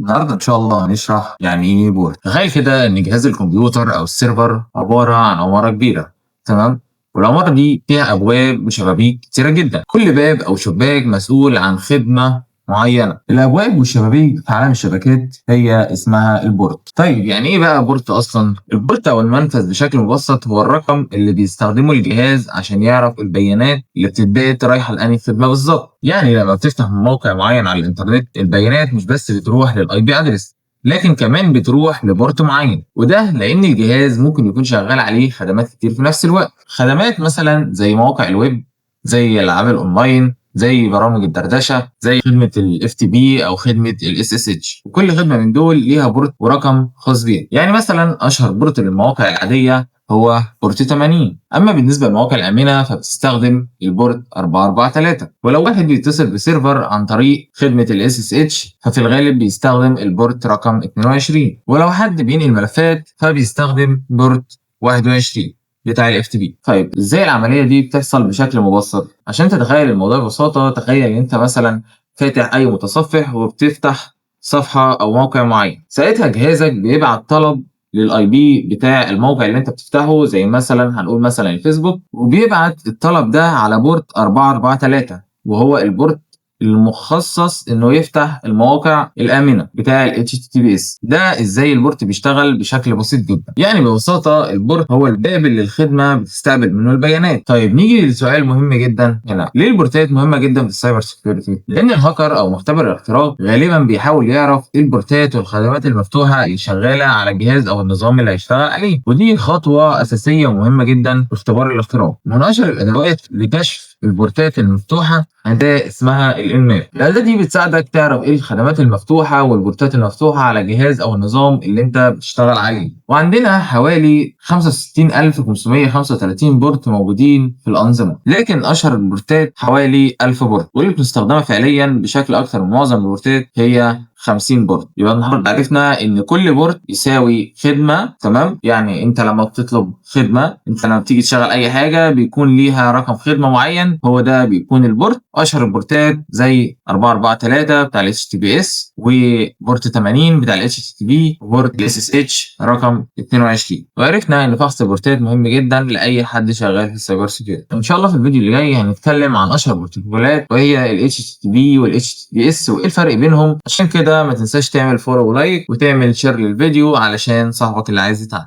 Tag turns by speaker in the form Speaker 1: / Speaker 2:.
Speaker 1: النهارده إن شاء الله هنشرح يعني إيه بورد. تخيل كده إن جهاز الكمبيوتر أو السيرفر عبارة عن عمارة كبيرة، تمام؟ والعمارة دي فيها أبواب وشبابيك كتيرة جدا، كل باب أو شباك مسؤول عن خدمة معينة. الأبواب والشبابيك في عالم الشبكات هي اسمها البورد. طيب يعني إيه بقى بورد أصلا؟ البورد أو المنفذ بشكل مبسط هو الرقم اللي بيستخدمه الجهاز عشان يعرف البيانات اللي بتتبعت رايحة لأنهي خدمة بالظبط. يعني لما بتفتح موقع معين على الإنترنت البيانات مش بس بتروح للأي بي أدرس، لكن كمان بتروح لبورت معين، وده لأن الجهاز ممكن يكون شغال عليه خدمات كتير في نفس الوقت. خدمات مثلا زي مواقع الويب، زي الألعاب الأونلاين، زي برامج الدردشة، زي خدمة ال FTP أو خدمة ال SSH، وكل خدمة من دول ليها بورت ورقم خاص بيها. يعني مثلا أشهر بورت للمواقع العادية هو بورت 80. أما بالنسبة للمواقع الآمنة فبتستخدم البورت 443. ولو واحد بيتصل بسيرفر عن طريق خدمة ال SSH ففي الغالب بيستخدم البورت رقم 22. ولو حد بينقل ملفات فبيستخدم بورت 21 بتاع ال FTP. طيب ازاي العملية دي بتحصل بشكل مبسط؟ عشان تتخيل الموضوع ببساطة، تخيل ان انت مثلا فاتح اي متصفح وبتفتح صفحة او موقع معين، ساعتها جهازك بيبعت طلب للاي بي بتاع الموقع اللي انت بتفتحه، زي مثلا هنقول مثلا الفيسبوك، وبيبعت الطلب ده على بورت 443، وهو البورت المخصص انه يفتح المواقع الامنه بتاع ال HTTPS. ده ازاي البورت بيشتغل بشكل بسيط جدا. يعني ببساطه البورت هو الباب اللي الخدمه بتستقبل منه البيانات. طيب نيجي لسؤال مهم جدا هنا، ليه البورتات مهمه جدا في السايبر سيكيورتي؟ لان الهاكر او مختبر الاختراق غالبا بيحاول يعرف ايه البورتات والخدمات المفتوحه اللي شغاله على الجهاز او النظام اللي هيشتغل عليه، ودي خطوه اساسيه ومهمه جدا في اختبار الاختراق. من اشهر الادوات لكشف البورتات المفتوحه أداة اسمها الإنماء. الأداة دي بتساعدك تعرف إيه الخدمات المفتوحة والبورتات المفتوحة على الجهاز أو النظام اللي أنت بتشتغل عليه. وعندنا حوالي 65535 بورت موجودين في الأنظمة، لكن أشهر البورتات حوالي 1000 بورت، واللي بتستخدمها فعليا بشكل أكثر من معظم البورتات هي 50 بورت. يبقى النهارده عرفنا ان كل بورت يساوي خدمه، تمام؟ يعني انت لما بتطلب خدمه، انت لما بتيجي تشغل اي حاجه بيكون ليها رقم خدمه معين، هو ده بيكون البورت. اشهر البورتات زي 443 بتاع ال HTTPS، وبورت 80 بتاع ال HTTP، وبورت ال SSH رقم 22. وعرفنا ان فحص البورتات مهم جدا لاي حد شغال في السايبر سيكيورتي. ان شاء الله في الفيديو اللي جاي هنتكلم عن اشهر البروتوكولات وهي ال HTTP وال HTTPS وايه الفرق بينهم. عشان كده ما تنساش تعمل فولو ولايك وتعمل شير للفيديو علشان صاحبك اللي عايز يتعلم.